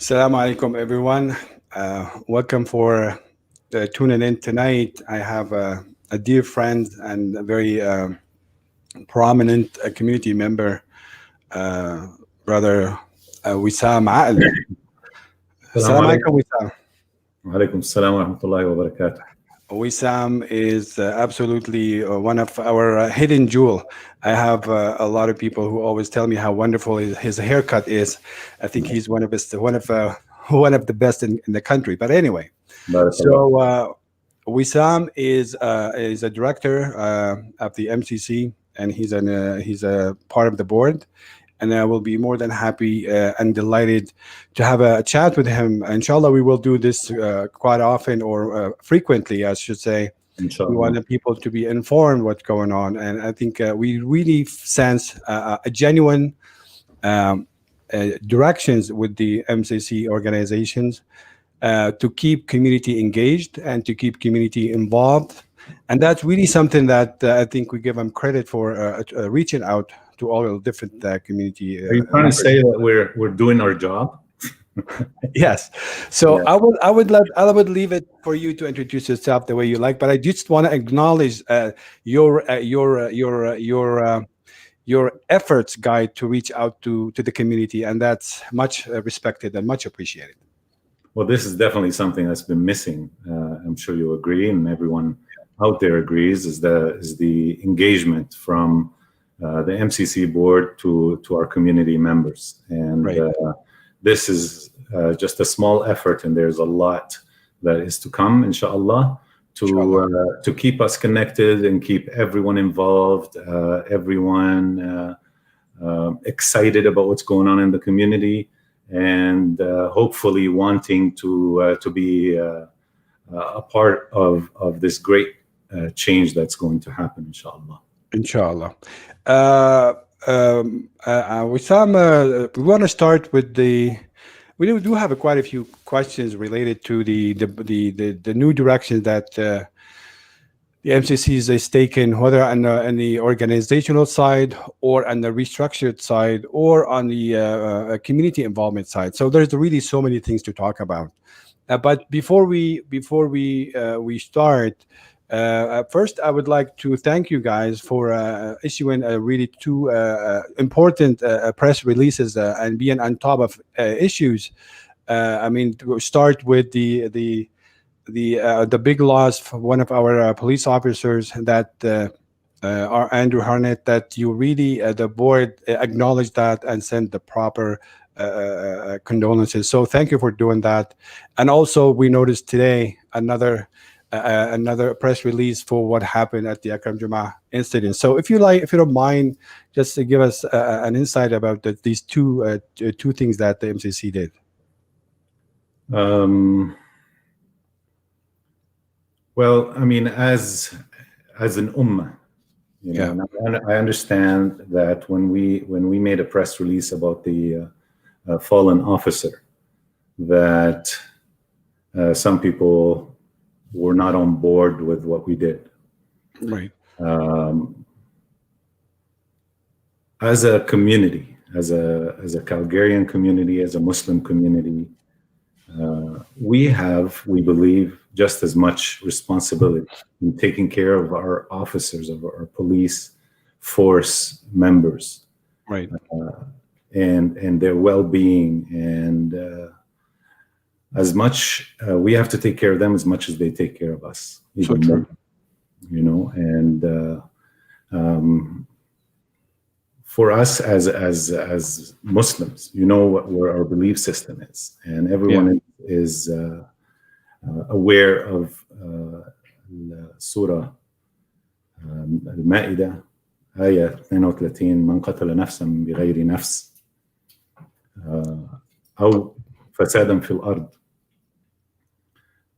Assalamu alaikum, everyone. Welcome for tuning in tonight. I have a dear friend and a very prominent community member, uh, brother Wissam Akl. السلام Assalamu عليكم. alaikum, Wissam. وعليكم السلام ورحمة الله وبركاته. Wissam is absolutely one of our hidden jewel. I have a lot of people who always tell me how wonderful his haircut is. I think he's one of the best in the country. But anyway, بارك الله. so Wissam is a director of the MCC, and he's a part of the board. And I will be more than happy and delighted to have a chat with him. Inshallah, we will do this quite often or frequently, I should say. إن شاء We want الله. the people to be informed what's going on, and I think we really sense a genuine directions with the MCC organizations to keep community engaged and to keep community involved. And that's really something that I think we give them credit for reaching out to all the different community Are you trying to say that we're doing our job? Yes. So Yeah. I would leave it for you to introduce yourself the way you like, but I just want to acknowledge your efforts, Guy, to reach out to the community, and that's much respected and much appreciated. Well, this is definitely something that's been missing. I'm sure you agree, and everyone out there agrees. Is the engagement from the MCC board to our community members, and Right. this is just a small effort, and there's a lot that is to come, inshallah, to keep us connected and keep everyone involved, everyone excited about what's going on in the community, and hopefully wanting to be a part of this great change that's going to happen, inshallah. Inshallah. Wissam, we want to start with we do have quite a few questions related to the new direction that the MCC is taken, whether on the organizational side or on the restructured side or on the community involvement side. So there's really so many things to talk about. But before we start, first I would like to thank you guys for issuing really two important press releases and being on top of issues. I mean, to start with the big loss for one of our police officers that are Andrew Harnett, that you really the board acknowledged that and sent the proper condolences. So thank you for doing that. And also we noticed today another press release for what happened at the Akram Juma incident. So if you don't mind, just to give us an insight about these two things that the MCC did. Well, I mean, as an ummah, you know, and I understand that when we made a press release about the fallen officer, that some people were not on board with what we did. Right. As a community, as a Calgarian community, as a Muslim community, we believe, just as much responsibility in taking care of our officers, of our police force members, Right. And their well-being, and as much we have to take care of them as much as they take care of us, even more, you know. And for us as Muslims, you know where our belief system is, and everyone is aware of Surah Al-Ma'idah, آية 32: من قتل نفسا بغير نفس أو فسادا في الأرض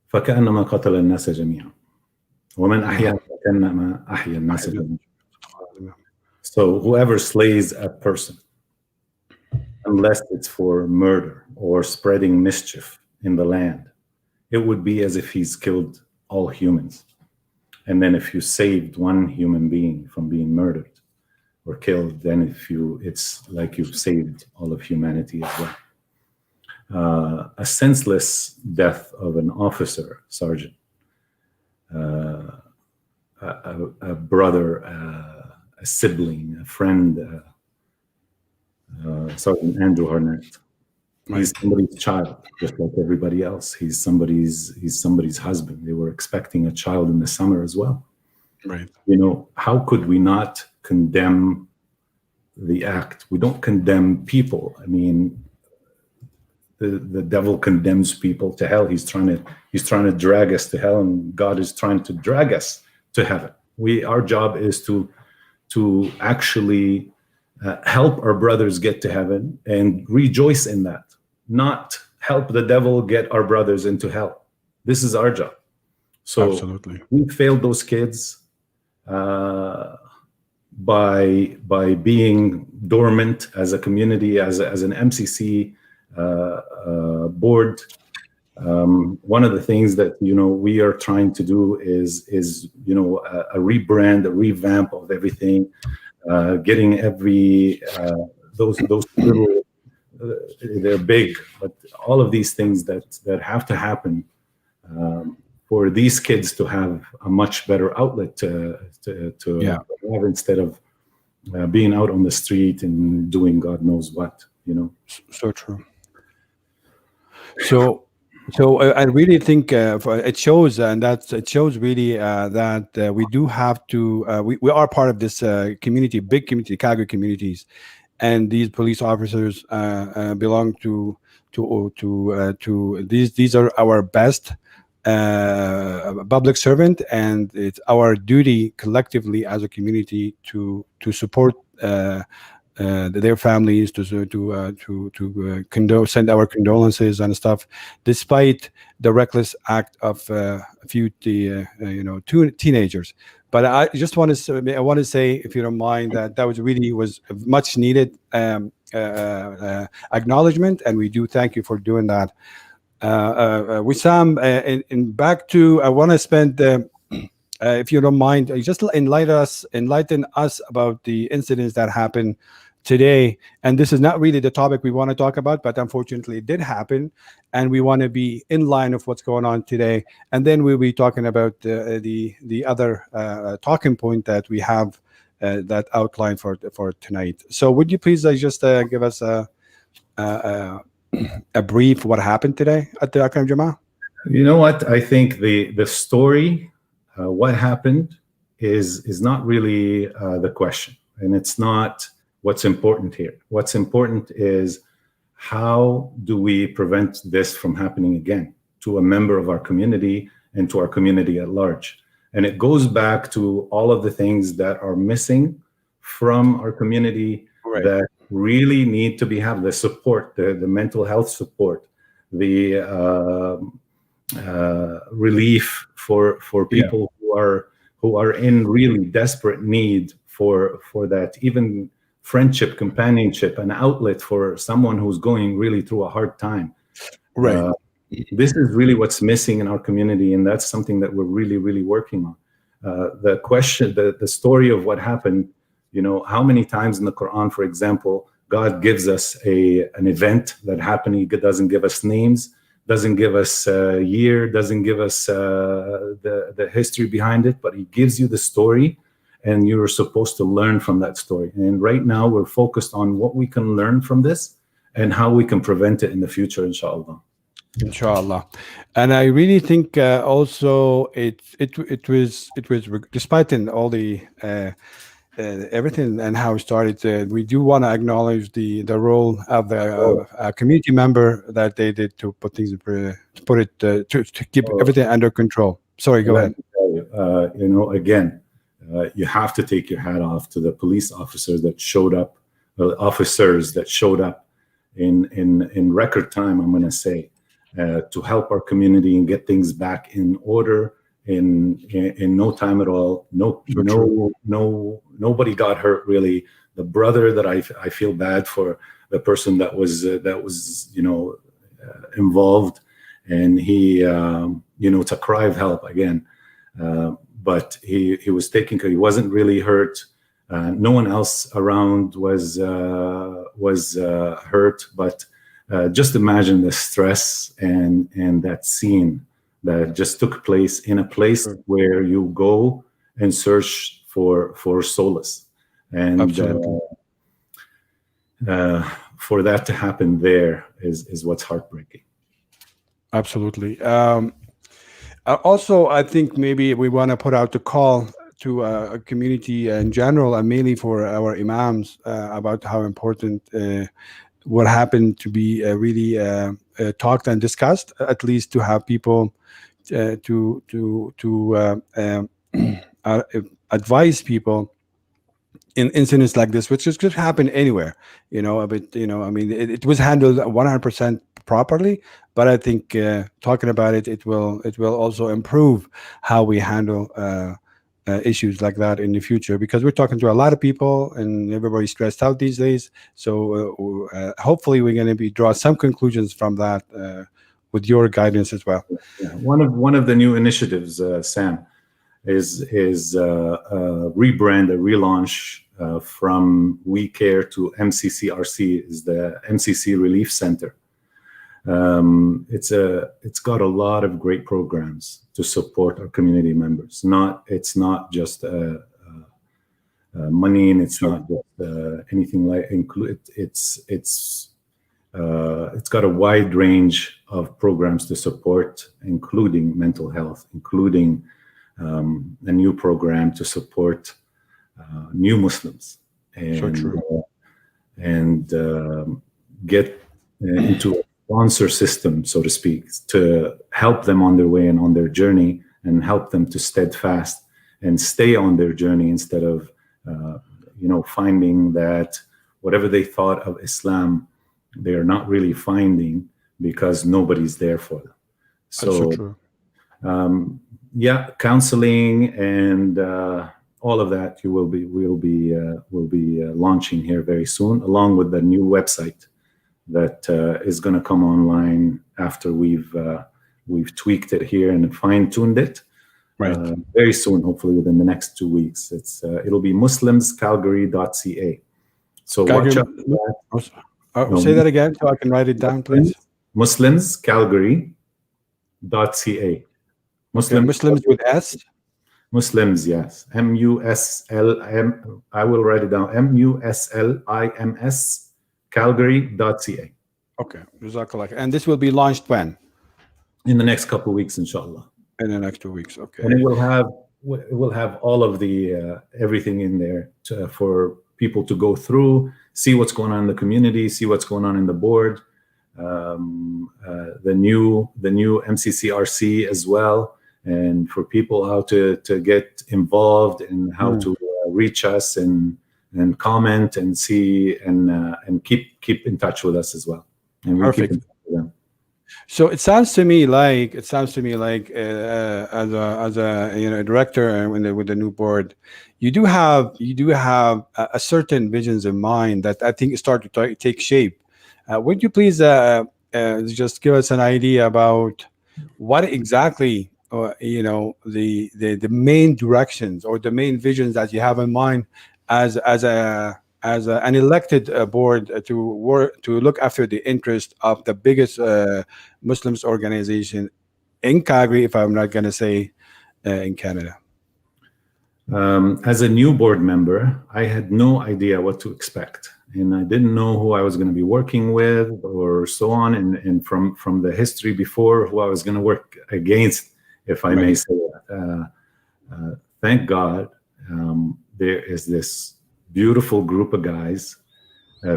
فكأنما قتل الناس جميعا ومن أحيا فكأنما أحيا الناس جميعا. So whoever slays a person, unless it's for murder or spreading mischief in the land, it would be as if he's killed all humans. And then if you saved one human being from being murdered or killed, then it's like you've saved all of humanity as well. a senseless death of an officer, sergeant, a brother, a sibling, a friend, Sergeant Andrew Harnett. He's somebody's child, just like everybody else. He's somebody's husband. They were expecting a child in the summer as well. Right. You know, how could we not condemn the act? We don't condemn people. I mean, the devil condemns people to hell. He's trying to drag us to hell, and God is trying to drag us to heaven. Our job is to actually help our brothers get to heaven and rejoice in that, not help the devil get our brothers into hell. This is our job. So absolutely, we failed those kids by being dormant as a community, as an MCC board. One of the things that we are trying to do is a rebrand, a revamp of everything, getting every those little they're big, but all of these things that have to happen for these kids to have a much better outlet to have, instead of being out on the street and doing God knows what. So true. So I really think it shows, and it shows really that we do have to. We are part of this community, big community, Calgary communities, and these police officers belong to these. These are our best public servant, and it's our duty collectively as a community to support their families, to send our condolences and stuff, despite the reckless act of a few two teenagers. But I just want to say, if you don't mind, that was much needed acknowledgement, and we do thank you for doing that. Wissam, and back to, I want to spend, if you don't mind, just enlighten us about the incidents that happened today. And this is not really the topic we want to talk about, but unfortunately it did happen, and we want to be in line of what's going on today. And then we'll be talking about the other talking point that we have that outlined for tonight. So would you please just give us a brief what happened today at the Akram Jama? You know what? I think the story, what happened, is not really the question, and it's not what's important here. What's important is, how do we prevent this from happening again to a member of our community and to our community at large? And it goes back to all of the things that are missing from our community, right, that really need to have the support, the mental health support, the relief for people who are in really desperate need for that, even friendship, companionship, an outlet for someone who's going really through a hard time. Right. This is really what's missing in our community, and that's something that we're really, really working on. The question, the story of what happened, how many times in the Quran, for example, God gives us an event that happened. He doesn't give us names, doesn't give us a year, doesn't give us the history behind it, but he gives you the story, and you're supposed to learn from that story. And right now we're focused on what we can learn from this and how we can prevent it in the future, inshallah. Inshallah. And I really think also it was despite in all the everything and how it started, we do want to acknowledge the role of a community member that they did to put things to keep everything under control. Sorry, go ahead. Again, you have to take your hat off to the police officers that showed up, in record time, I'm going to say, to help our community and get things back in order in no time at all. Nobody got hurt, really. The brother that I feel bad for, the person that was involved, and he it's a cry of help again. But he was taken care. He wasn't really hurt. No one else around was hurt. But just imagine the stress and that scene that just took place in a place where you go and search for solace, and for that to happen there is what's heartbreaking. Absolutely. Also, I think maybe we want to put out the call to a community in general, and mainly for our imams, about how important what happened to be really talked and discussed, at least to have people to advise people in incidents like this, which could happen anywhere, but I mean, it was handled 100% properly, but I think talking about it, it will also improve how we handle issues like that in the future, because we're talking to a lot of people and everybody's stressed out these days. So hopefully we're going to draw some conclusions from that with your guidance as well. Yeah. One of the new initiatives, Sam, is rebrand, a relaunch from We Care to MCCRC, is the MCC Relief Center. It's got a lot of great programs to support our community members. It's not just money, and it's not just anything like include. It's got a wide range of programs to support, including mental health, including a new program to support new Muslims, and get into a sponsor system, so to speak, to help them on their way and on their journey, and help them to steadfast and stay on their journey, instead of finding that whatever they thought of Islam, they are not really finding, because nobody's there for them. So counseling and all of that we'll be launching here very soon, along with the new website that is going to come online after we've tweaked it here and fine-tuned it. Very soon, hopefully within the next 2 weeks. It'll be muslimscalgary.ca. So watch out for that. Say that again so I can write it down, please. Muslimscalgary.ca. Muslims with S? Muslims, yes. MUSLM. I will write it down. MUSLIMS Calgary.ca. Okay. Jazakallah. And this will be launched when? In the next couple of weeks, inshallah. In the next 2 weeks, okay. And it will have all of the everything in there for people to go through, see what's going on in the community, see what's going on in the board, the new MCCRC as well, and for people how to get involved and how to reach us and comment and see and keep in touch with us as well. And we keep in touch with them. So it sounds to me like as a director and with the new board, you do have a certain visions in mind that I think start to take shape. Would you please just give us an idea about what exactly the main directions or the main visions that you have in mind as an elected board to look after the interest of the biggest Muslims organization in Calgary, if I'm not going to say in Canada? As a new board member, I had no idea what to expect, and I didn't know who I was going to be working with or so on, and from the history before, who I was going to work against, if I may say that. Thank God, there is this beautiful group of guys,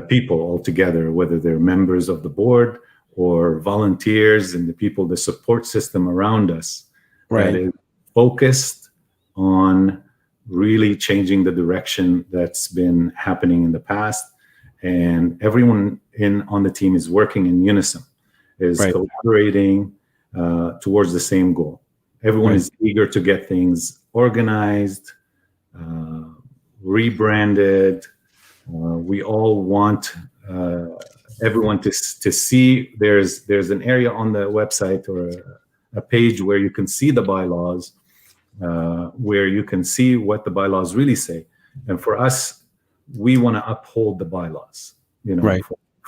people all together, whether they're members of the board or volunteers and the people, the support system around us, that is focused on really changing the direction that's been happening in the past. And everyone on the team is working in unison, is collaborating towards the same goal. Everyone is eager to get things organized, rebranded. We all want everyone to see there's an area on the website or a page where you can see the bylaws, where you can see what the bylaws really say. And for us, we want to uphold the bylaws,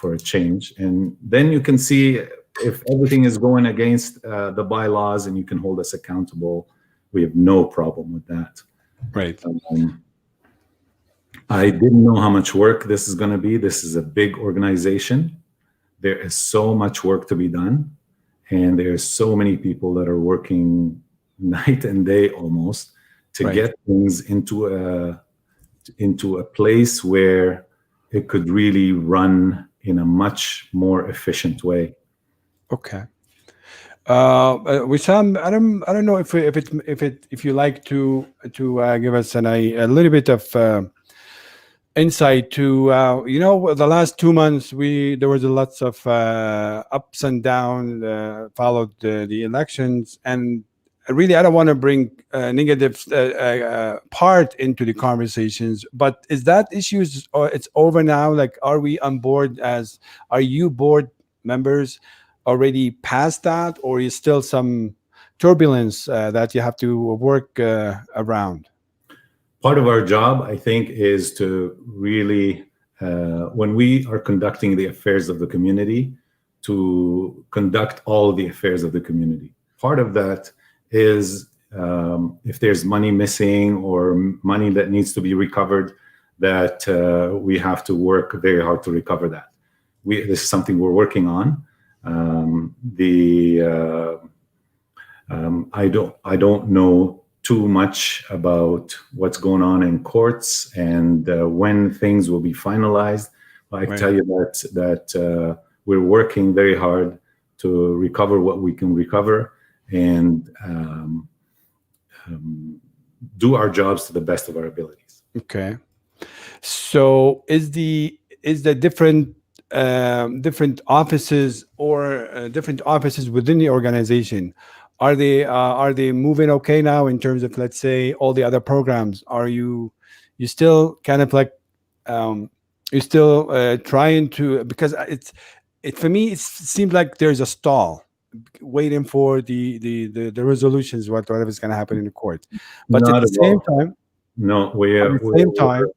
for a change, and then you can see if everything is going against the bylaws, and you can hold us accountable. We have no problem with that. Right. I didn't know how much work this is going to be. This is a big organization. There is so much work to be done, and there's so many people that are working night and day almost to get things into a place where it could really run in a much more efficient way. Okay. Wissam, I don't know if you like to give us a little bit of insight to the last 2 months there was lots of ups and downs followed the elections, and really I don't want to bring negative part into the conversations, but is that issues it's over now? Like, are we on board? Are you board members already past that, or is still some turbulence that you have to work around? Part of our job, I think, is to really, when we are conducting the affairs of the community, to conduct all the affairs of the community. Part of that is if there's money missing or money that needs to be recovered, that we have to work very hard to recover that. This is something we're working on. I don't know too much about what's going on in courts and when things will be finalized. I can tell you that we're working very hard to recover what we can recover and do our jobs to the best of our abilities. Okay. So is the different offices or different offices within the organization, are they moving okay now in terms of, let's say, all the other programs? Are you still kind of like you're still trying to, because for me it seems like there's a stall waiting for the resolutions, whatever's going to happen in the court. But Not at the same time, no, we're tired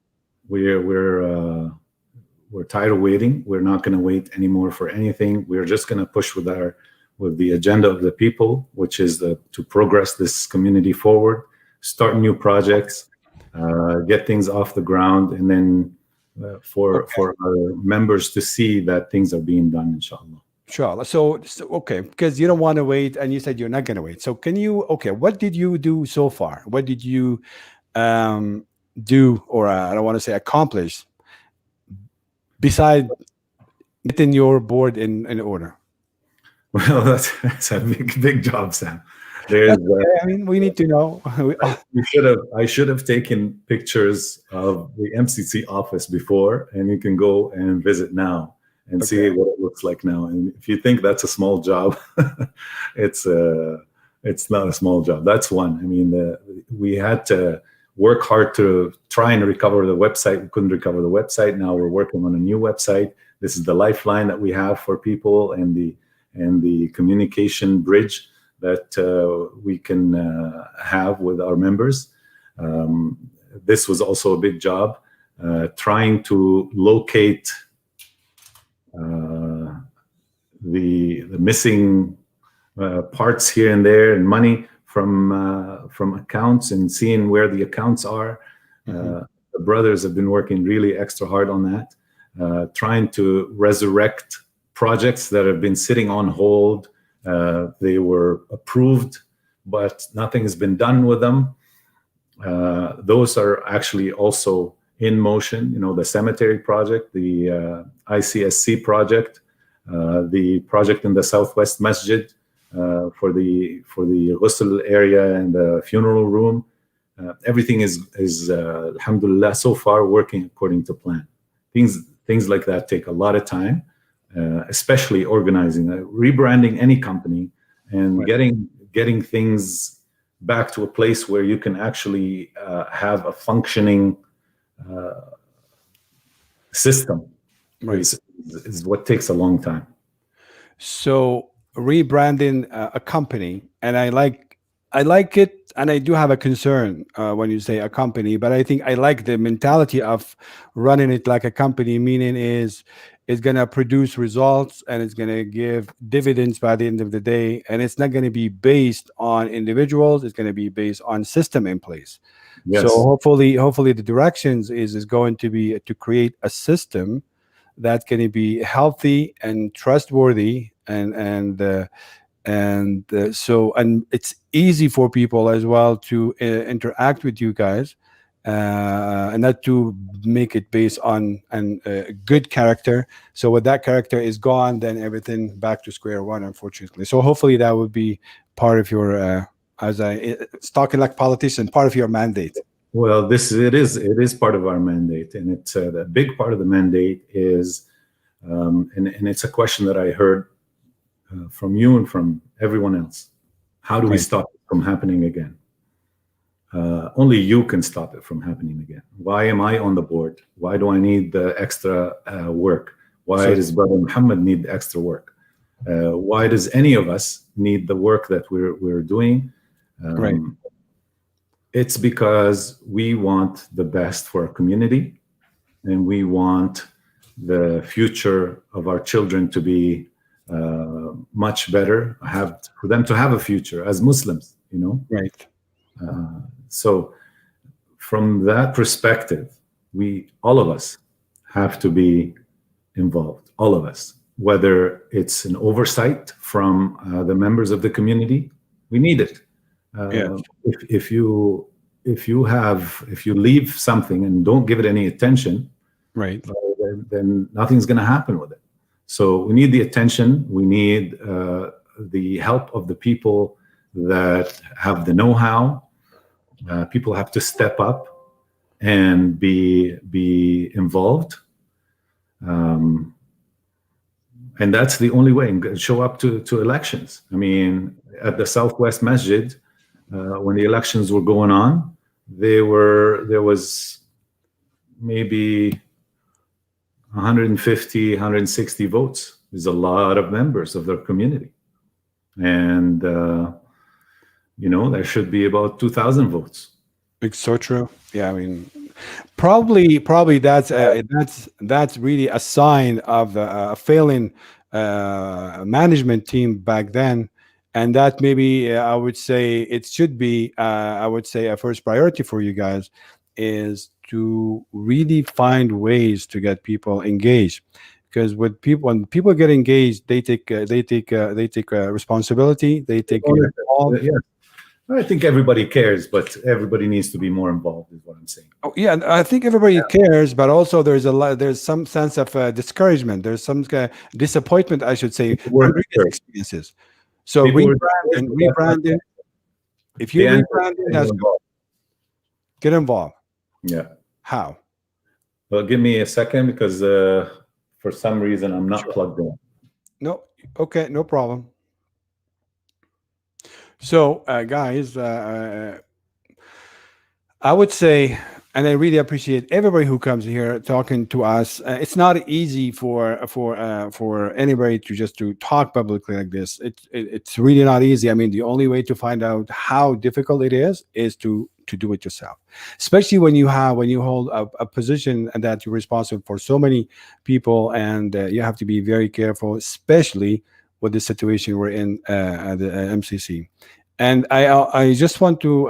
of waiting. We're not going to wait anymore for anything. We're just going to push with the agenda of the people, which is to progress this community forward, start new projects, get things off the ground, and then for our members to see that things are being done, inshallah. Sure. So okay, because you don't want to wait, and you said you're not going to wait. So what did you do so far? What did you do, or I don't want to say accomplish, besides getting your board in order? Well, that's a big job, Sam. I mean, we need to know. I should have taken pictures of the MCC office before, and you can go and visit now and see what it looks like now. And if you think that's a small job, it's not a small job. That's one. I mean, we had to work hard to try and recover the website. We couldn't recover the website. Now we're working on a new website. This is the lifeline that we have for people, and the communication bridge that we can have with our members. This was also a big job, trying to locate the missing parts here and there, and money from accounts, and seeing where the accounts are. The brothers have been working really extra hard on that, trying to resurrect projects that have been sitting on hold. They were approved, but nothing has been done with them. Those are actually also in motion. The cemetery project, the ICSC project, the project in the Southwest Masjid for the ghusl area and the funeral room. Everything is alhamdulillah so far working according to plan. Things like that take a lot of time. Especially organizing, rebranding any company, and getting things back to a place where you can actually have a functioning system. Is what takes a long time. So rebranding a company, and I like it, and I do have a concern when you say a company, but I think I like the mentality of running it like a company, meaning is is going to produce results and it's going to give dividends by the end of the day. And it's not going to be based on individuals. It's going to be based on system in place. So Yes. hopefully the directions is going to be to create a system that's going to be healthy and trustworthy, and it's easy for people as well to interact with you guys, and not to make it based on good character. So when that character is gone, then everything back to square one, unfortunately. So hopefully that would be part of your it's talking like politician, part of your mandate. Well, it is part of our mandate, and it's the big part of the mandate is, and it's a question that I heard from you and from everyone else. How do we stop it from happening again? Only you can stop it from happening again. Why am I on the board? Why do I need the extra work? Why does Brother Muhammad need the extra work? Why does any of us need the work that we're doing? It's because we want the best for our community, and we want the future of our children to be much better, for them to have a future as Muslims, Right. So from that perspective, all of us have to be involved, all of us, whether it's an oversight from the members of the community. We need it. If you leave something and don't give it any attention, right, then nothing's going to happen with it. So we need the attention. We need the help of the people that have the know-how. People have to step up and be involved, and that's the only way. And show up to elections. I mean, at the Southwest Masjid, when the elections were going on, there was maybe 150, 160 votes. There's a lot of members of their community, and there should be about 2,000 votes. It's so true. Yeah, I mean, probably that's really a sign of a failing management team back then, and that maybe I would say it should be I would say a first priority for you guys is to really find ways to get people engaged, because when people get engaged, they take responsibility, they take Yeah. I think everybody cares, but everybody needs to be more involved, is what I'm saying. Oh, yeah, I think everybody cares, but also there's some sense of discouragement. There's some disappointment, I should say, from previous experiences. So rebranding. If you rebranding, that's good. Get involved. Yeah. How? Well, give me a second, because for some reason I'm not plugged in. No. Okay. No problem. So, guys, I would say, and I really appreciate everybody who comes here talking to us. It's not easy for anybody to talk publicly like this. It's really not easy. I mean, the only way to find out how difficult it is to do it yourself, especially when you hold a position and that you're responsible for so many people, and you have to be very careful, especially with the situation we're in at the MCC. And I just want to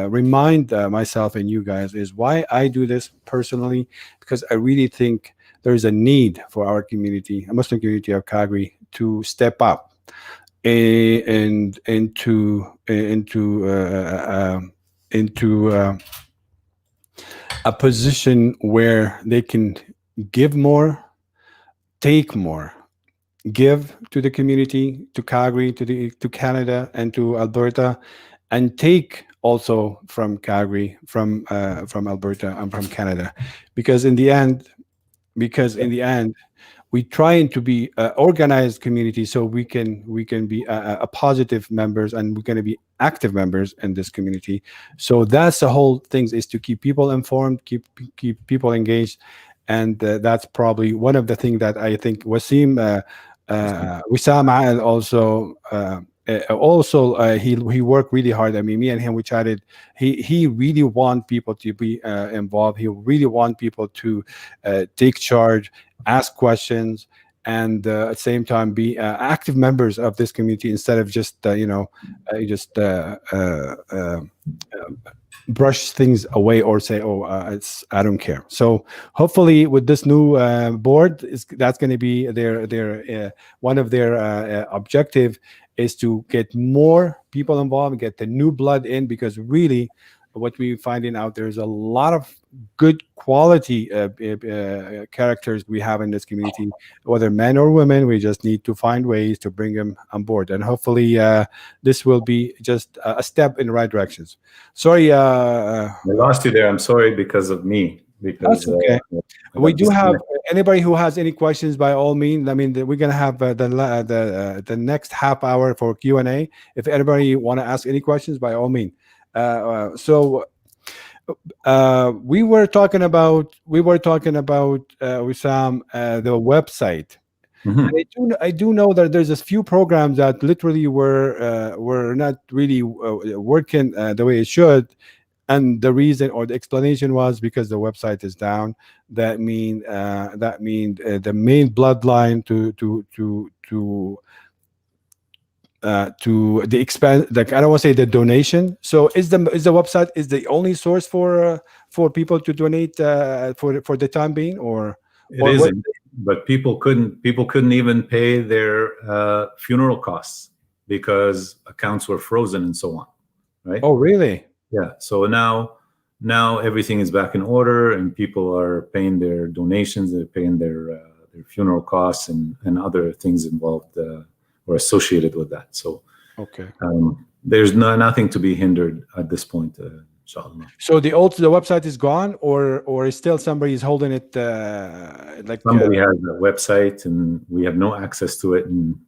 remind myself and you guys is why I do this personally, because I really think there is a need for our community, a Muslim community of Calgary, to step up and into a position where they can give more, take more. Give to the community, to Calgary, to Canada, and to Alberta, and take also from Calgary, from Alberta, and from Canada, because in the end, we trying to be organized community, so we can be a positive members, and we're going to be active members in this community. So that's the whole thing, is to keep people informed, keep people engaged, and that's probably one of the things that I think Wissam Akl also also he worked really hard. I mean, me and him, we chatted. He really want people to be involved. He really want people to take charge, ask questions, and at the same time be active members of this community instead of just just brush things away or say, "Oh, it's I don't care." So hopefully, with this new board, that's going to be their one of their objective is to get more people involved, get the new blood in, because really, what we're finding out, there's a lot of good quality characters we have in this community, whether men or women. We just need to find ways to bring them on board, and hopefully this will be just a step in the right directions. Sorry, I lost you there. I'm sorry because of me. Because that's okay. We do have anybody who has any questions, by all means. I mean, we're gonna have the next half hour for Q&A. If anybody want to ask any questions, by all means. So we were talking about Wissam, the website. And I do know that there's a few programs that literally were not really working the way it should, and the reason or the explanation was because the website is down. That mean the main bloodline to the expense, like, I don't want to say the donation. So is the website is the only source for people to donate for the time being, or it isn't? But people couldn't even pay their funeral costs because accounts were frozen and so on, right? Oh, really? Yeah. So now everything is back in order, and people are paying their donations, they're paying their funeral costs and other things involved or associated with that. So okay, there's nothing to be hindered at this point, inshallah. So the website is gone, or is still somebody is holding it? Like somebody has a website and we have no access to it, and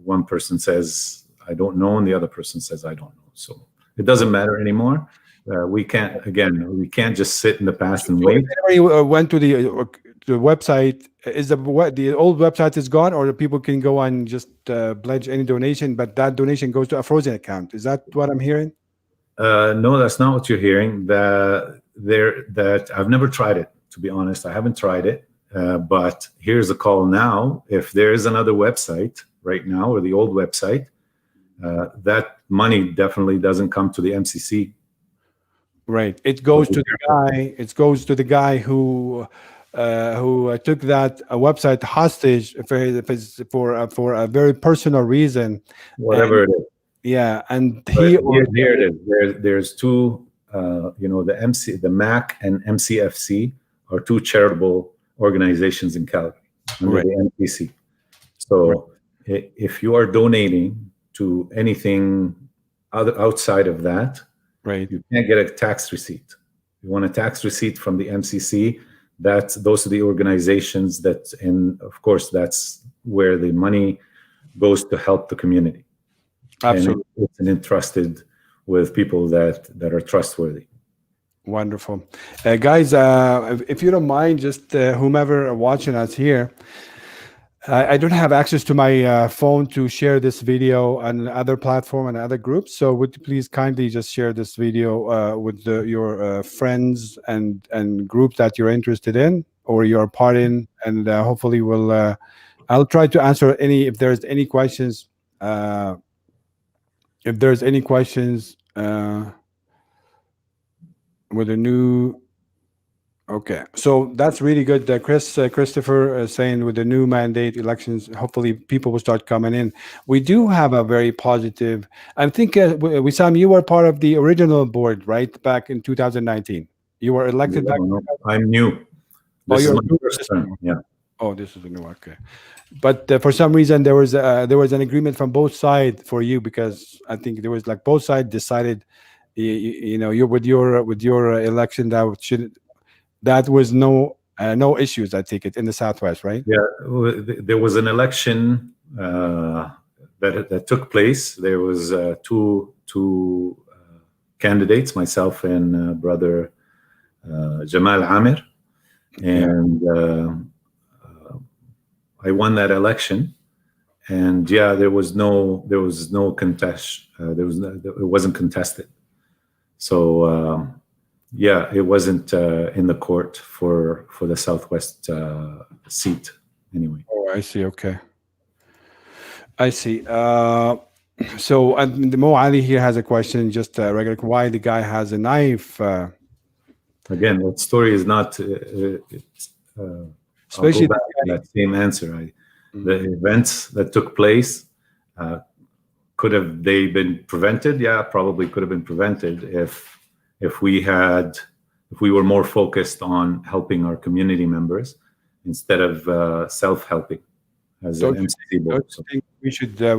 one person says I don't know, and the other person says I don't know. So it doesn't matter anymore. We can't just sit in the past and wait. If anybody went to the website, is the old website is gone, or the people can go and just pledge any donation, but that donation goes to a frozen account? Is that what I'm hearing? No, that's not what you're hearing. That I've never tried it, to be honest. I haven't tried it. But here's a call now. If there is another website right now, or the old website, that money definitely doesn't come to the MCC. Right. It goes to the guy. It goes to the guy who took that website hostage for a very personal reason. Whatever it is. Yeah, and here it is. There's two. The MAC and MCFC are two charitable organizations in Calgary under the MCC. So if you are donating to anything outside of that, you can't get a tax receipt. You want a tax receipt from the MCC. Those are the organizations and of course that's where the money goes to help the community. Absolutely, and it's entrusted with people that are trustworthy. Wonderful, guys. If you don't mind, just whomever watching us here. I don't have access to my phone to share this video on other platform and other groups. So would you please kindly just share this video with your friends and groups that you're interested in or you're part in, and hopefully I'll try to answer if there's any questions. If there's any questions with a new. Okay, so that's really good. Christopher saying with the new mandate elections, hopefully people will start coming in. We do have a very positive. I think Wissam, you were part of the original board, right? Back in 2019, you were elected back. No, I'm new. This is my first term. Yeah. Oh, this is a new. Okay, but for some reason there was an agreement from both sides for you, because I think there was like both sides decided, you're with your election that was no issues, I take it, in the Southwest, right? Yeah, there was an election that took place. There was two candidates, myself and brother Jamal Amir, and I won that election. and yeah, there was no contest. It wasn't contested. So yeah, it wasn't in the court for the Southwest seat anyway. Oh, I see. Okay. I see. So the Mo Ali here has a question, just regular. Why the guy has a knife? Again, that story is not. I'll Especially go back to that same answer. The events that took place, could have they been prevented? Yeah, probably could have been prevented if we were more focused on helping our community members instead of self-helping as an MCC board. Don't you think we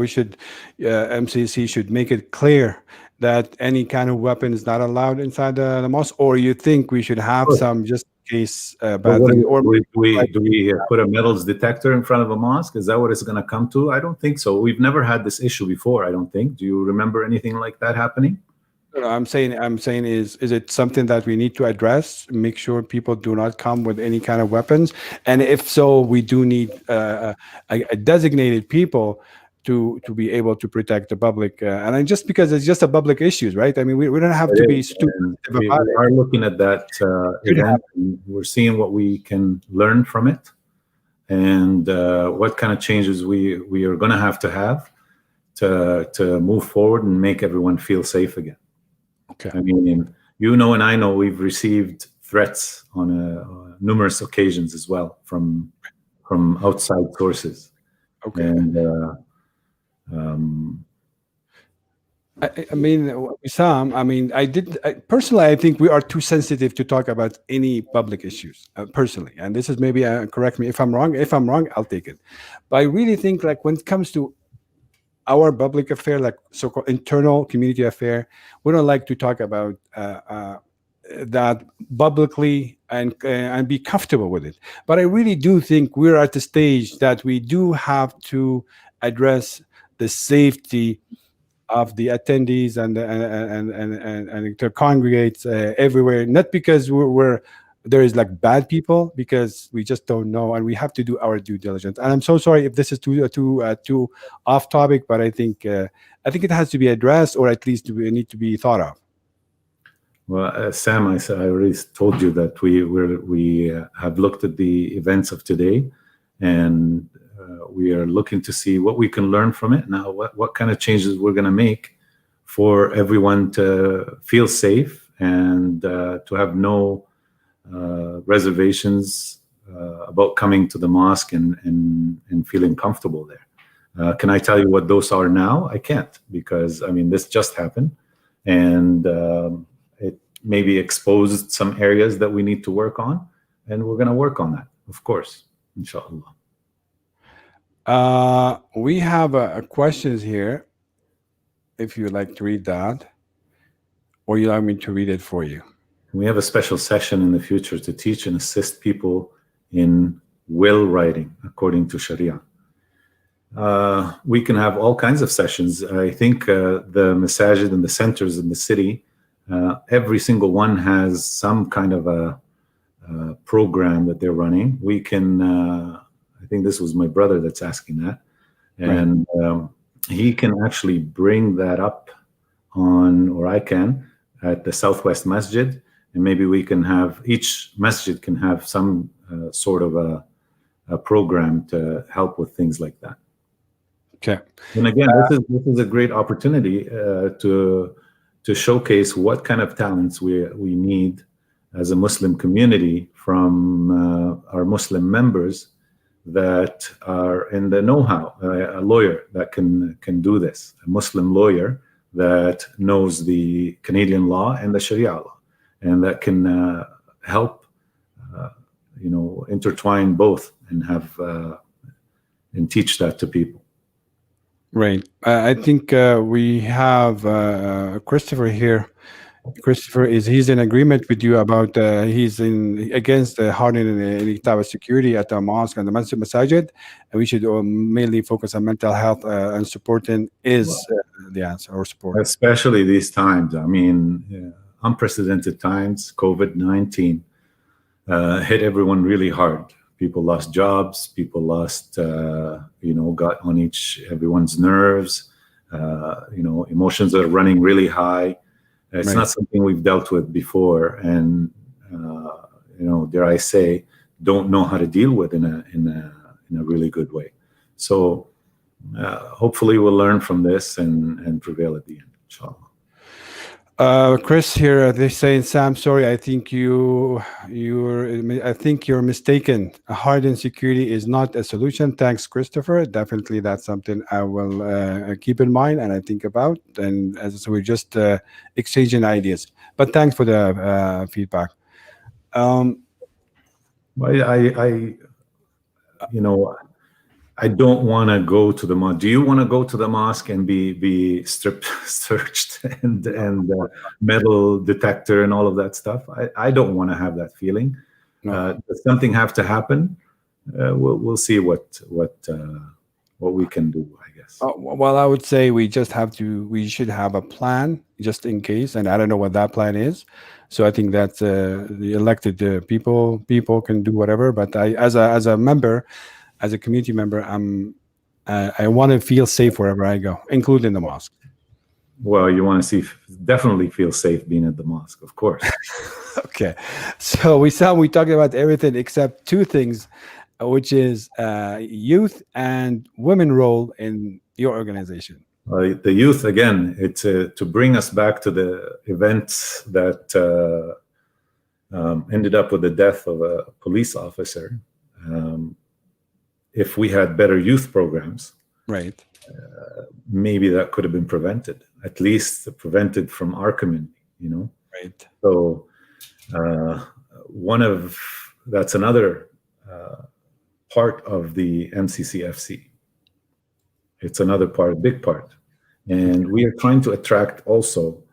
should MCC should make it clear that any kind of weapon is not allowed inside the mosque, or you think we should have some just in case bad things? Or Do we put a metals detector in front of a mosque? Is that what it's going to come to? I don't think so. We've never had this issue before. I don't think. Do you remember anything like that happening? No, I'm saying is it something that we need to address? Make sure people do not come with any kind of weapons, and if so, we do need a designated people to be able to protect the public. And just because it's just a public issues, right? I mean, we don't have to be stupid We about it. are looking at that event. And we're seeing what we can learn from it, and what kind of changes we are going to have to move forward and make everyone feel safe again. Okay. I mean, you know, and I know we've received threats on numerous occasions as well from outside sources. Okay. And I mean, Wissam, I mean, personally, I think we are too sensitive to talk about any public issues, personally. And this is maybe, correct me if I'm wrong. If I'm wrong, I'll take it. But I really think, like, when it comes to our public affair, like so-called internal community affair, we don't like to talk about that publicly and be comfortable with it. But I really do think we're at the stage that we do have to address the safety of the attendees and to congregate everywhere, not because there is like bad people, because we just don't know, and we have to do our due diligence. And I'm so sorry if this is too off topic, but I think it has to be addressed, or at least need to be thought of. Well, Sam, I already told you that we have looked at the events of today, and we are looking to see what we can learn from it. Now, what kind of changes we're going to make for everyone to feel safe and to have no reservations about coming to the mosque and feeling comfortable there. Can I tell you what those are now? I can't, because I mean, this just happened, and it maybe exposed some areas that we need to work on, and we're going to work on that, of course, inshallah. We have questions here, if you'd like to read that, or you like me to read it for you. We have a special session in the future to teach and assist people in will writing according to Sharia. We can have all kinds of sessions. I think the masajid and the centers in the city, every single one has some kind of a program that they're running. We can, I think this was my brother that's asking that, and he can actually bring that up or I can, at the Southwest Masjid. And maybe we can have, each masjid can have some sort of a program to help with things like that. Okay. And again, this is a great opportunity to showcase what kind of talents we need as a Muslim community from our Muslim members that are in the know-how. A lawyer that can do this, a Muslim lawyer that knows the Canadian law and the Sharia law, and that can help, intertwine both and have and teach that to people. Right. I think we have Christopher here. Christopher he's in agreement with you about he's against the hardening any type of security at the mosque and the masajid, and we should mainly focus on mental health and supporting the answer, or support. Especially these times. I mean, unprecedented times. COVID-19 hit everyone really hard. People lost jobs. People lost, got on everyone's nerves. Emotions are running really high. It's Right. not something we've dealt with before, and dare I say, don't know how to deal with in a really good way. So hopefully we'll learn from this and prevail at the end, inshallah. Chris here, they say, Sam, sorry, I think you're mistaken. Hard insecurity is not a solution. Thanks, Christopher. Definitely, that's something I will keep in mind and I think about. And as we're just exchanging ideas. But thanks for the feedback. I don't want to go to the mosque. Do you want to go to the mosque and be searched and metal detector and all of that stuff? I don't want to have that feeling. No. Does something have to happen? We'll see what we can do, I guess. Well, I would say we should have a plan just in case, and I don't know what that plan is. So I think that the elected people can do whatever. But I, as a member, as a community member, I want to feel safe wherever I go, including the mosque. Well, you want to definitely feel safe being at the mosque, of course. Okay, so we talked about everything except two things, which is youth and women role in your organization. The youth, again, it's to bring us back to the events that ended up with the death of a police officer. If we had better youth programs, right, maybe that could have been prevented, at least prevented from our community, Right. So that's another part of the MCCFC. It's another part, a big part. And we are trying to attract also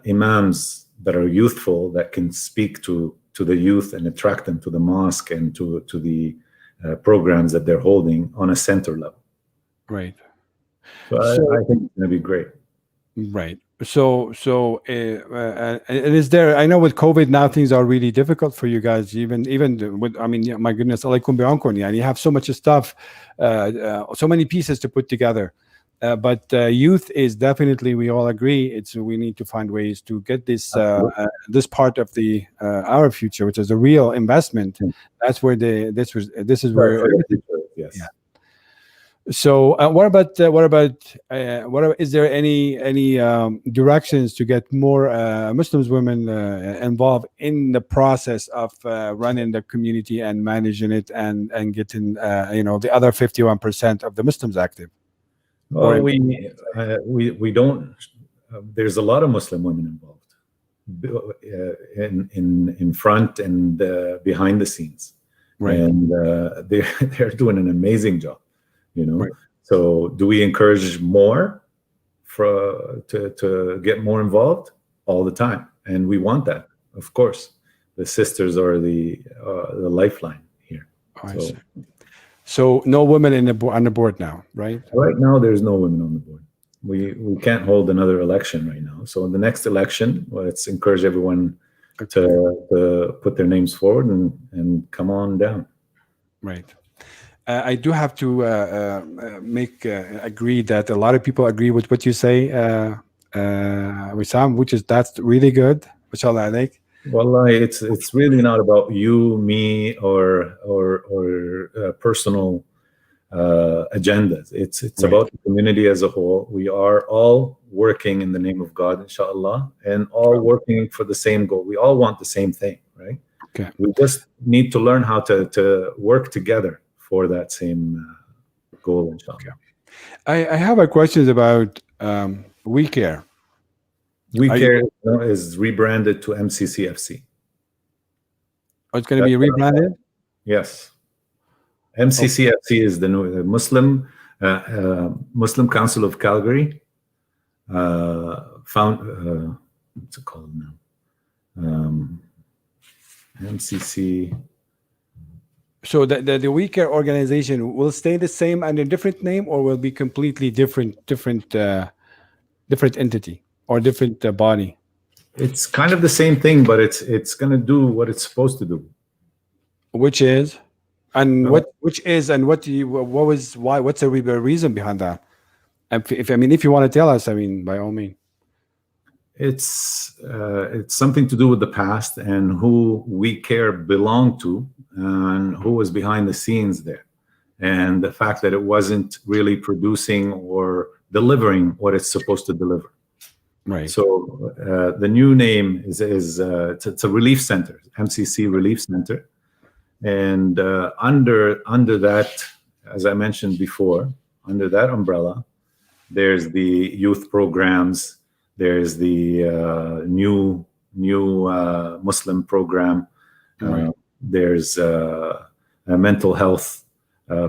imams that are youthful, that can speak to the youth and attract them to the mosque and to the programs that they're holding on a center level. Right. So I think it's going to be great. Right. So and is there? I know with COVID now things are really difficult for you guys. Even with, I mean, my goodness, alaikum bi'ankum, and you have so much stuff, so many pieces to put together. But youth is definitely, we all agree, we need to find ways to get this this part of the our future, which is a real investment. That's where this is where. Yes. Yeah. So what about is there any directions to get more Muslims women involved in the process of running the community and managing it and getting the other 51% of the Muslims active? Well, we don't. There's a lot of Muslim women involved in front and behind the scenes, right. And they're doing an amazing job. Right. So do we encourage more to get more involved? All the time, and we want that, of course. The sisters are the lifeline here. So no women on the board now, right? Right now, there's no women on the board. We can't hold another election right now. So in the next election, let's encourage everyone to put their names forward and come on down. Right. I do have to agree that a lot of people agree with what you say, Wissam, that's really good. Mashallah alayk. Well, it's really not about you, me, or personal agendas. It's Right. about the community as a whole. We are all working in the name of God, inshallah, and all working for the same goal. We all want the same thing, right? Okay. We just need to learn how to work together for that same goal, inshallah. Okay. I have a question about We Care. We Care is rebranded to MCCFC. Oh, it's going to be rebranded? Yes. MCCFC is the new Muslim Council of Calgary. What's it called now? MCC. So the We Care organization will stay the same under a different name, or will be completely different entity or different body? It's kind of the same thing, but it's going to do what it's supposed to do. Which is? And what was why? What's the reason behind that? If I mean, if you want to tell us, I mean, by all means. It's something to do with the past and who we care belong to and who was behind the scenes there, and the fact that it wasn't really producing or delivering what it's supposed to deliver. Right. So the new name is it's a relief center, MCC Relief Center, and under that, as I mentioned before, under that umbrella, there's the youth programs. There's the new Muslim program. Right. There's a mental health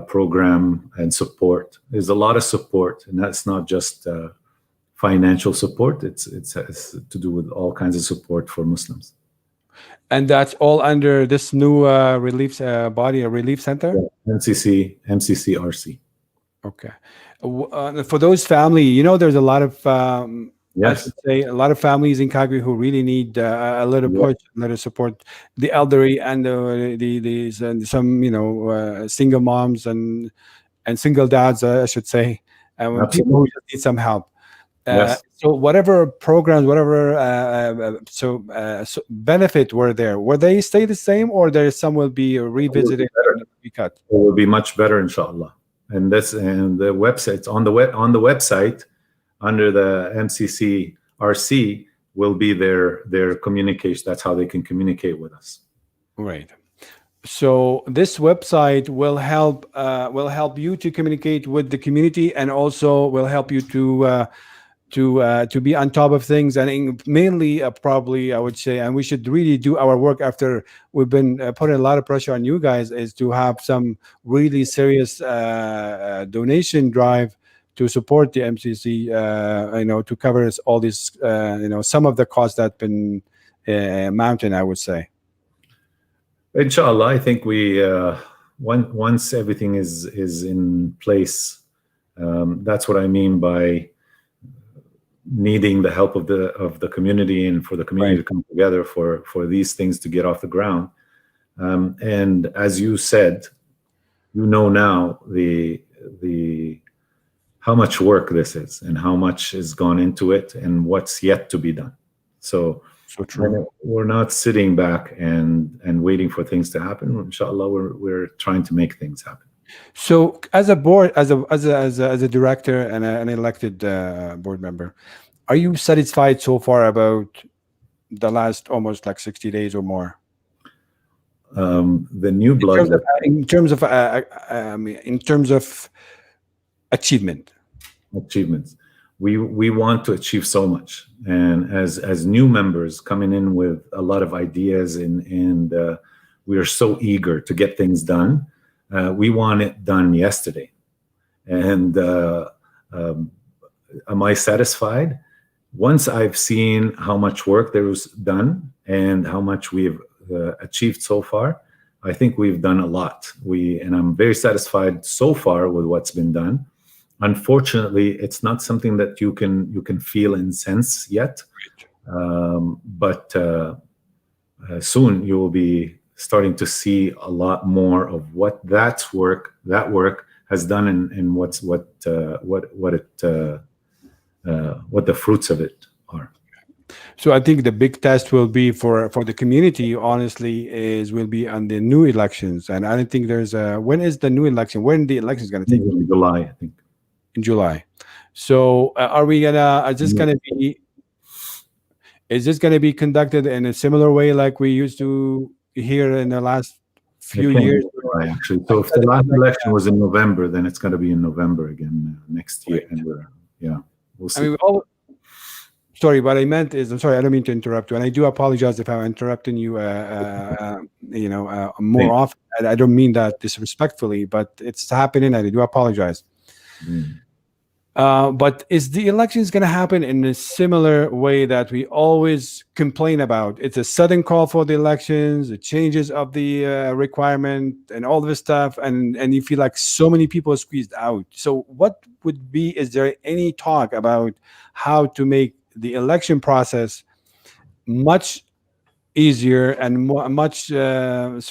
program and support. There's a lot of support, and that's not just financial support. It's to do with all kinds of support for Muslims. And that's all under this new relief body, a relief center. Yeah. MCCRC. Okay. For those family, there's a lot of I Yes. should say a lot of families in Calgary who really need a little Yeah. push, a little support. The elderly and some single moms and single dads, I should say, and when people who Absolutely. just need some help. Yes. So whatever programs, whatever benefit were there, will they stay the same, or there some will be revisited and be cut? It will be much better, inshallah. And the websites on the website under the MCCRC will be their communication. That's how they can communicate with us. Right. So this website will help you to communicate with the community, and also will help you to be on top of things, and mainly probably I would say, and we should really do our work after we've been putting a lot of pressure on you guys, is to have some really serious donation drive to support the MCC, to cover all these, some of the costs that been mounted, I would say. Inshallah, I think we once everything is in place, that's what I mean by needing the help of the community, and for the community Right. to come together for these things to get off the ground. And as you said, now the how much work this is, and how much has gone into it, and what's yet to be done. So true. we're not sitting back and waiting for things to happen. Inshallah, we're trying to make things happen. So, as a board, as a director and an elected board member, are you satisfied so far about the last almost like 60 days or more? The new blood in terms of achievements, we want to achieve so much, and as new members coming in with a lot of ideas, and we are so eager to get things done. We want it done yesterday. And am I satisfied? Once I've seen how much work there was done and how much we've achieved so far, I think we've done a lot. And I'm very satisfied so far with what's been done. Unfortunately, it's not something that you can feel and sense yet. But soon you will be starting to see a lot more of what that work has done, and what the fruits of it are. So I think the big test will be for the community, honestly, will be on the new elections. And I don't think when is the new election? When the election is going to take place? In July, I think. In July. So is this gonna be conducted in a similar way like we used to hear in the last few years? Actually, so if the last election was in November, then it's going to be in November again next year. Right. And we'll see. I mean, sorry, what I meant is, I'm sorry, I don't mean to interrupt you, and I do apologize if I'm interrupting you, more often. I don't mean that disrespectfully, but it's happening, and I do apologize. But is the elections going to happen in a similar way that we always complain about? It's a sudden call for the elections, the changes of the requirement, and all this stuff, and you feel like so many people are squeezed out. So what is there any talk about how to make the election process much easier and much and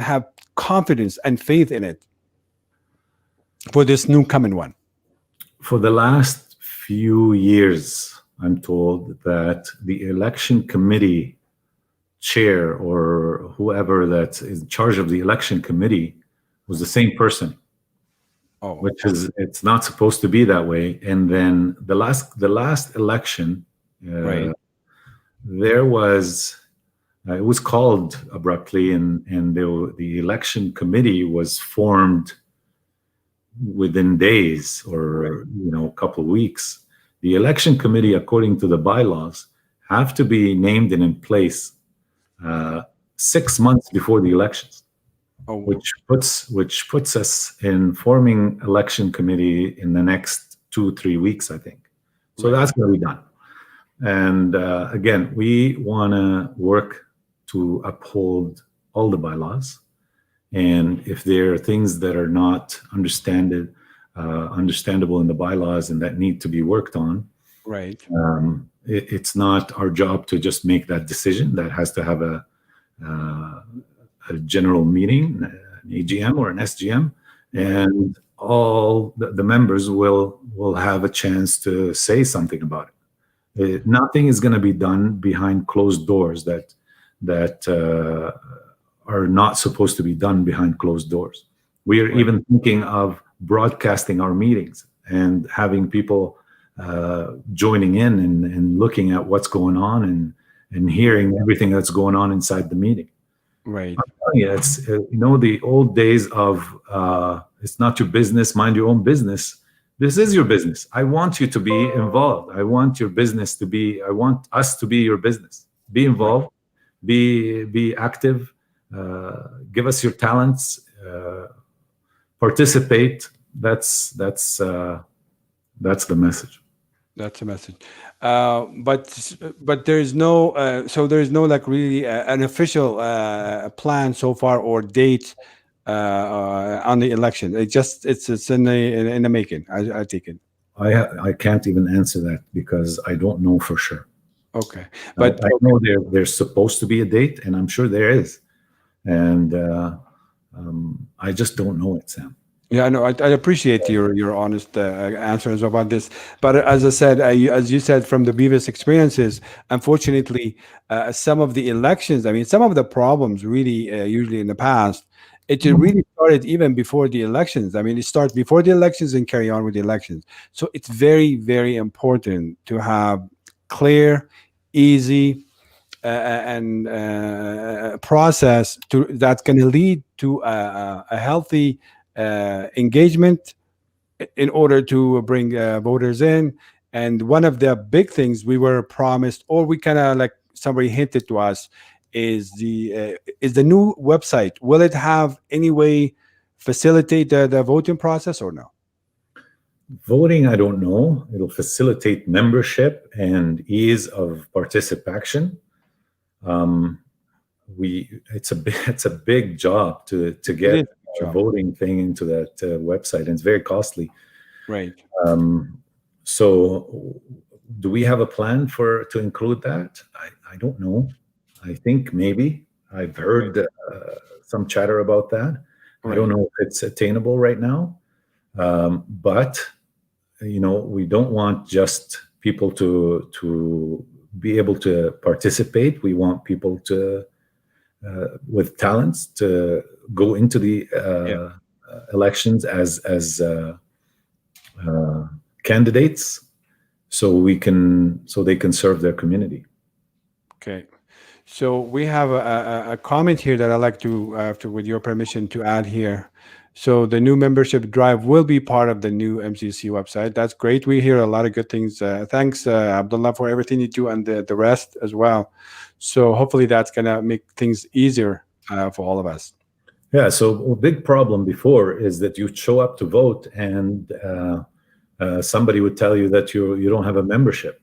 have confidence and faith in it for this new coming one? For the last few years, I'm told that the election committee chair or whoever that's in charge of the election committee was the same person, which is, it's not supposed to be that way. And then the last election, Right. there was it was called abruptly, and the election committee was formed within days or a couple of weeks. The election committee, according to the bylaws, have to be named and in place 6 months before the elections, which puts us in forming election committee in the next 2-3 weeks, I think. So that's going to be done. And again, we want to work to uphold all the bylaws. And if there are things that are not understandable in the bylaws and that need to be worked on, right, it's not our job to just make that decision. That has to have a general meeting, an AGM or an SGM, and all the members will have a chance to say something about it. Nothing is going to be done behind closed doors that are not supposed to be done behind closed doors. We are even thinking of broadcasting our meetings and having people joining in and looking at what's going on and hearing everything that's going on inside the meeting. Right. Yeah, it's the old days of it's not your business, mind your own business. This is your business. I want you to be involved. I want your business to be. I want us to be your business. Be involved. Be active. Give us your talents. Participate. That's the message. That's a message. But there's no so there's no like really an official plan so far or date on the election. It's in the making. I take it. I can't even answer that because I don't know for sure. Okay, but I know there's supposed to be a date, and I'm sure there is, and I just don't know it, Sam. Yeah, no, I appreciate your honest answers about this. But as I said, as you said, from the previous experiences, unfortunately, some of the elections, I mean, some of the problems really, usually in the past, it really started even before the elections. I mean, it starts before the elections and carry on with the elections. So it's very, very important to have clear, easy, and process that's going to lead to a healthy engagement in order to bring voters in. And one of the big things we were promised, or we kind of like somebody hinted to us, is the new website. Will it have any way facilitate the voting process or no? Voting, I don't know. It'll facilitate membership and ease of participation. It's a big job to get a voting thing into that website, and it's very costly. Right. So do we have a plan to include that? I don't know. I think maybe. I've heard some chatter about that. Right. I don't know if it's attainable right now. But we don't want just people to be able to participate. We want people to with talents to go into the elections as candidates, so they can serve their community. Okay, so we have a comment here that I'd like to, with your permission, to add here. So the new membership drive will be part of the new MCC website. That's great. We hear a lot of good things. Thanks, Abdullah, for everything you do, and the rest as well. So hopefully that's going to make things easier for all of us. Yeah, so a big problem before is that you show up to vote and somebody would tell you that you don't have a membership.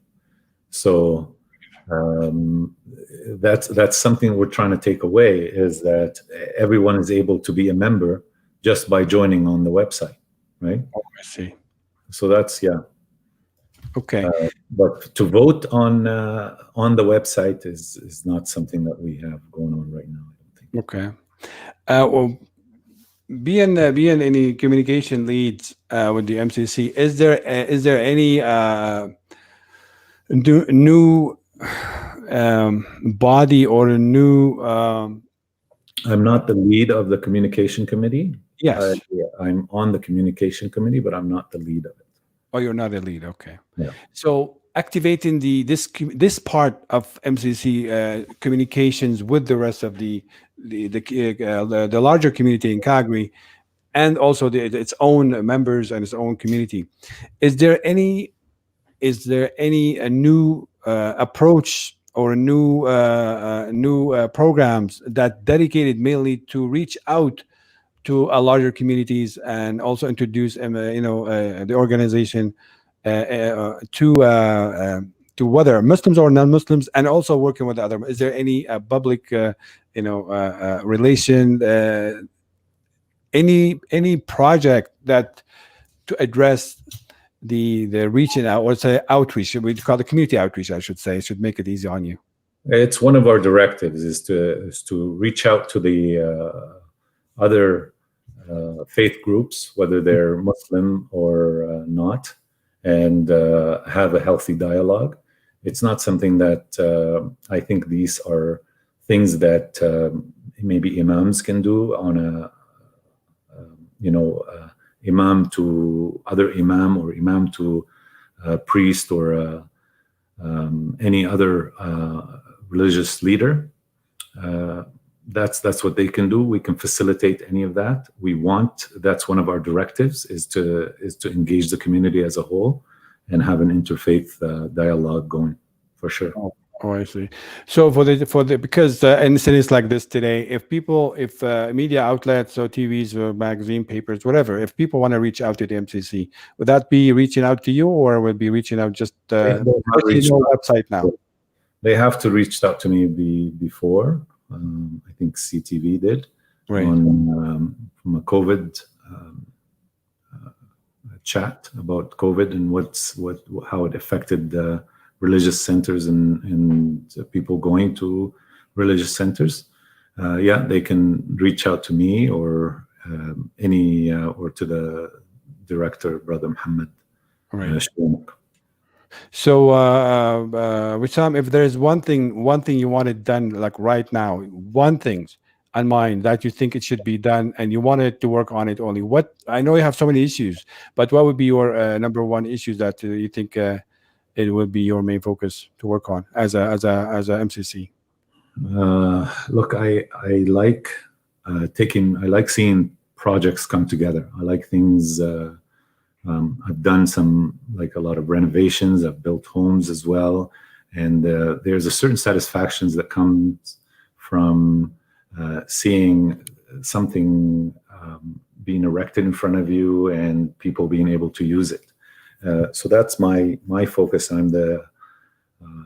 So that's something we're trying to take away, is that everyone is able to be a member just by joining on the website, right? Oh, I see. So that's, yeah. Okay. But to vote on the website is not something that we have going on right now, I don't think. Okay. Well, being any communication leads with the MCC, is there any new body or a new I'm not the lead of the communication committee. yes. I'm on the communication committee, but I'm not the lead of it. Oh, you're not a lead. Okay. Yeah. So activating this part of MCC communications with the rest of the larger community in Calgary, and also its own members and its own community. Is there any new approach or new programs that dedicated mainly to reach out to a larger communities and also introduce the organization to whether Muslims or non-Muslims, and also working with other? Is there any public relation any project that to address the reaching out, or say outreach? We call it community outreach, I should say. It should make it easy on you. It's one of our directives is to reach out to the other faith groups, whether they're Muslim or not, and have a healthy dialogue. It's not something that I think these are things that maybe imams can do on a imam to other imam, or imam to priest, or any other religious leader. That's what they can do. We can facilitate any of that. That's one of our directives, is to engage the community as a whole and have an interfaith dialogue going, for sure. Oh, I see. So because in cities like this today, if media outlets or TVs or magazine papers, whatever, if people want to reach out to the MCC, would that be reaching out to you, or would be reaching out just website now? They have to reach out to me before. I think CTV did, right, from a COVID chat about COVID and how it affected religious centers and people going to religious centers. They can reach out to me or or to the director, Brother Mohamad. Right. So, Wissam, if there's one thing you want it done, like right now, one thing on mind that you think it should be done, and you wanted to work on it only, what? I know you have so many issues, but what would be your number one issues that you think it would be your main focus to work on as a MCC? Look, I like I like seeing projects come together. I like things. I've done a lot of renovations. I've built homes as well, and there's a certain satisfaction that comes from seeing something being erected in front of you and people being able to use it. So that's my focus. I'm the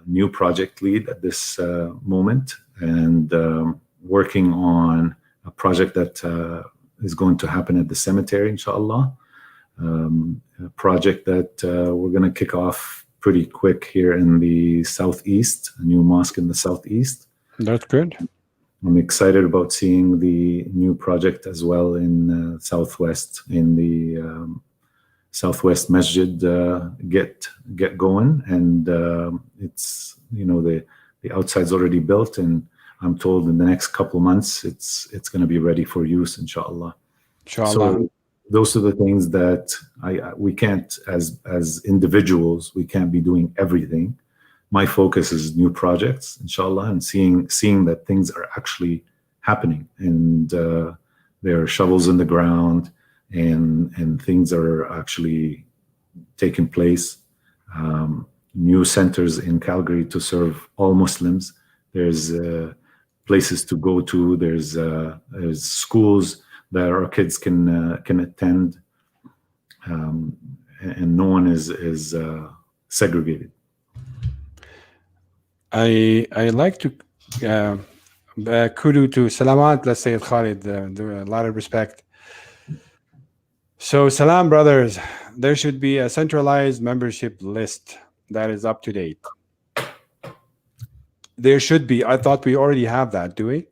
new project lead at this moment, and working on a project that is going to happen at the cemetery, inshallah. A project that we're going to kick off pretty quick here in the southeast, a new mosque in the southeast. That's good. I'm excited about seeing the new project as well in southwest, in the Southwest Masjid get going, and it's the outside's already built, and I'm told in the next couple of months it's going to be ready for use, inshallah. So those are the things that we can't, as individuals, we can't be doing everything. My focus is new projects, inshallah, and seeing that things are actually happening, and there are shovels in the ground, and things are actually taking place. New centers in Calgary to serve all Muslims. There's places to go to. There's schools that our kids can attend, and no one is segregated. I like to kudu to Salamat, let's say Khalid, a lot of respect. So Salam brothers, there should be a centralized membership list that is up to date. There should be. I thought we already have that, do we?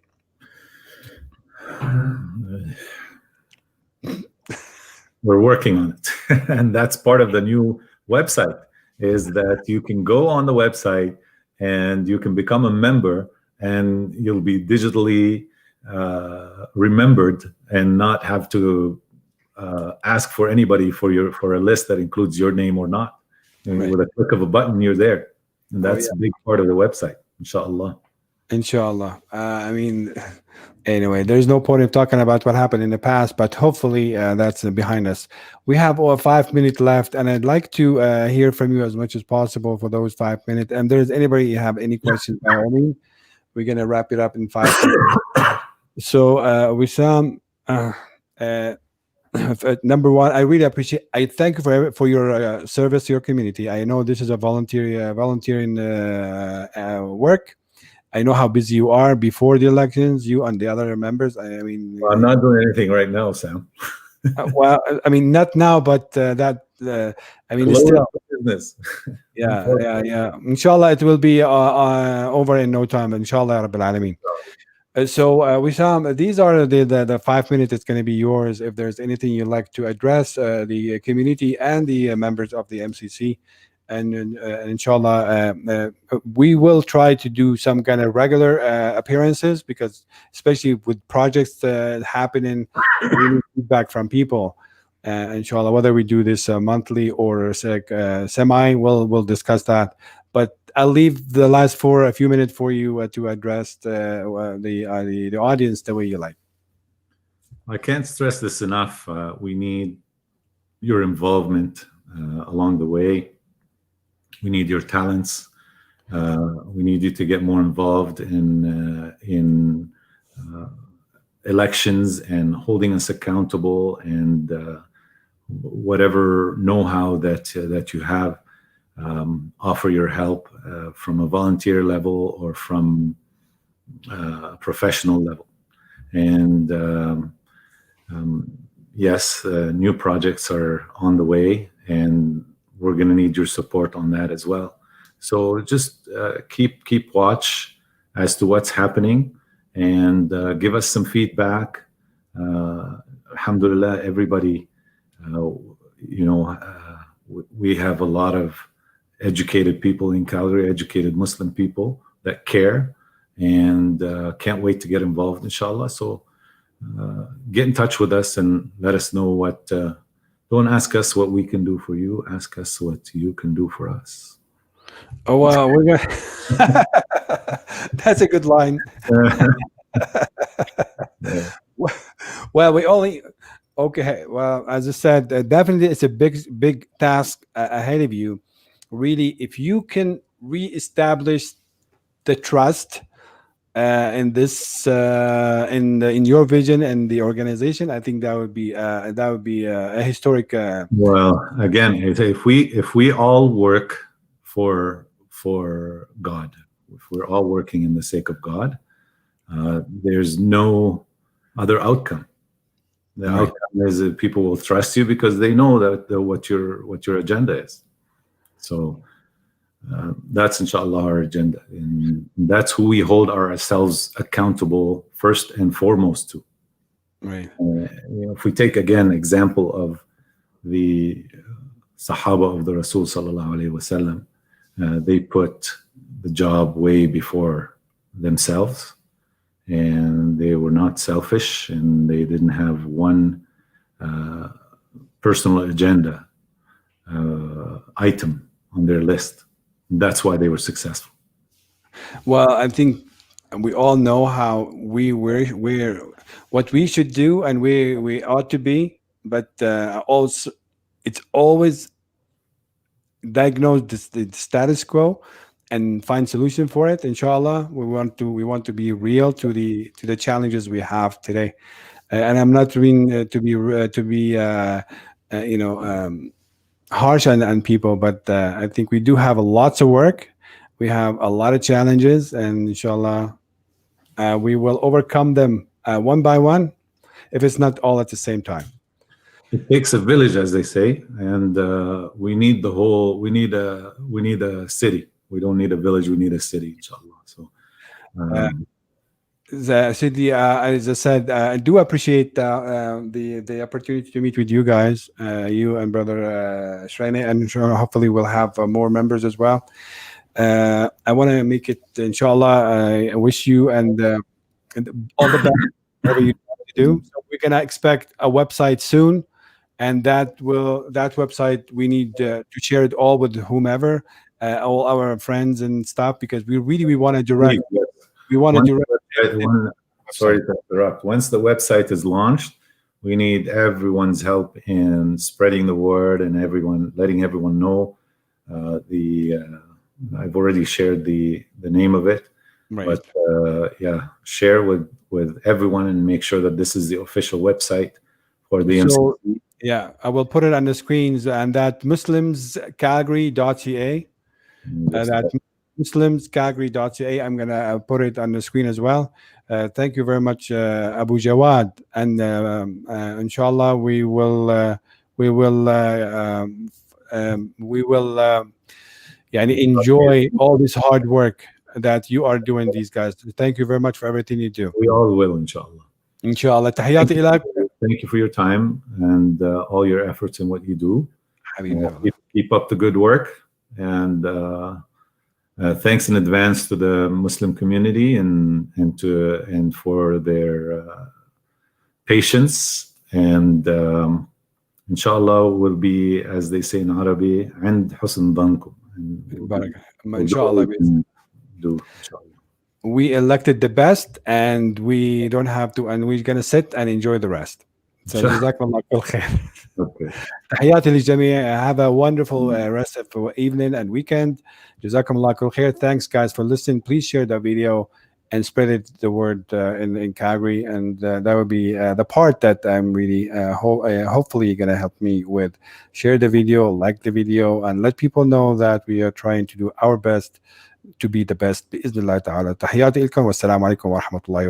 We're working on it. And that's part of the new website, is that you can go on the website and you can become a member, and you'll be digitally remembered and not have to ask for anybody for a list that includes your name or not. Right. With a click of a button, you're there. And that's yeah. a big part of the website, inshallah. Inshallah. I mean, anyway, there's no point in talking about what happened in the past, but hopefully that's behind us. We have 5 minutes left, and I'd like to hear from you as much as possible for those 5 minutes. And there's anybody have any questions, by all means, we're gonna wrap it up in 5 minutes. So, Wissam, number one, I really appreciate. I thank you for your service to your community. I know this is a volunteering work. I know how busy you are before the elections, you and the other members. I mean, Well, I'm not doing anything right now, Sam. well, I mean, not now, but that. I mean, it's still business. yeah. Inshallah, it will be over in no time. Inshallah, Rabbil Alameen. So, Wissam, these are the 5 minutes. It's going to be yours. If there's anything you'd like to address, the community and the members of the MCC, and inshallah, we will try to do some kind of regular appearances, because especially with projects happening, we need feedback from people. Inshallah, whether we do this monthly or semi, we'll discuss that. But I'll leave the last a few minutes for you to address the audience the way you like. I can't stress this enough. We need your involvement along the way. We need your talents. We need you to get more involved in elections and holding us accountable, and whatever know-how that you have. Offer your help from a volunteer level or from a professional level. And yes, new projects are on the way, and we're going to need your support on that as well. So just keep watch as to what's happening, and give us some feedback. Alhamdulillah, everybody, we have a lot of educated people in Calgary, educated Muslim people that care, and can't wait to get involved, inshallah. So get in touch with us and let us know what, don't ask us what we can do for you, ask us what you can do for us. Oh, well, we're gonna that's a good line. Yeah. Well, okay. Well, as I said, definitely it's a big task ahead of you. Really, if you can reestablish the trust in this in your vision and the organization, I think that would be a historic. Well, again, if we all work for God, if we're all working in the sake of God, there's no other outcome. The outcome is that people will trust you because they know that what your agenda is. So that's inshallah our agenda, and that's who we hold ourselves accountable first and foremost to. Right. If we take again example of the Sahaba of the Rasul sallallahu alaihi wasallam, they put the job way before themselves, and they were not selfish, and they didn't have one personal agenda item on their list. That's why they were successful. Well, I think we all know how we're what we should do, and we ought to be, but also it's always diagnose the status quo and find solution for it. Inshallah, we want to be real to the challenges we have today, and I'm not trying to be harsh on people, but I think we do have lots of work. We have a lot of challenges, and inshallah, we will overcome them one by one, if it's not all at the same time. It takes a village, as they say, and we need we need a city. We don't need a village. We need a city, inshallah. So Sidi, as I said, I do appreciate the opportunity to meet with you guys, you and brother Shraine, and sure, hopefully we'll have more members as well. I want to make it, inshallah. I wish you and all the best, whatever you do. So we're gonna expect a website soon, and that website we need to share it all with whomever, all our friends and stuff, because we want to direct. Yes. We want to Once direct. the website- one- Sorry to interrupt. Once the website is launched, we need everyone's help in spreading the word and letting everyone know. I've already shared the name of it, Right. but yeah, share with everyone and make sure that this is the official website for the So, MCC. yeah, I will put it on the screens, and that muslimscalgary.ca. That muslimscalgary.ca. I'm gonna put it on the screen as well. Thank you very much, Abu Jawad, and inshallah we will يعني enjoy all this hard work that you are doing, these guys. Thank you very much for everything you do. We all will, inshallah. Inshallah. تحياتي إلك. Thank you for your time and all your efforts in what you do. حبيبي. Keep up the good work, and thanks in advance to the Muslim community and for their patience, and inshallah will be, as they say in Arabic, عند حسن ظنكم. بركة. Inshallah. Do inshallah. We elected the best, and we don't have to, and we're gonna sit and enjoy the rest. So جزاكم الله كل خير. Okay. تحياتي للجميع. Have a wonderful rest of the evening and weekend. جزاكم الله كل خير. Thanks, guys, for listening. Please share the video and spread it, the word in Calgary, and that would be the part that I'm really hopefully going to help me with. Share the video, like the video, and let people know that we are trying to do our best to be the best بإذن الله تعالى. تحياتي لكم والسلام عليكم ورحمة الله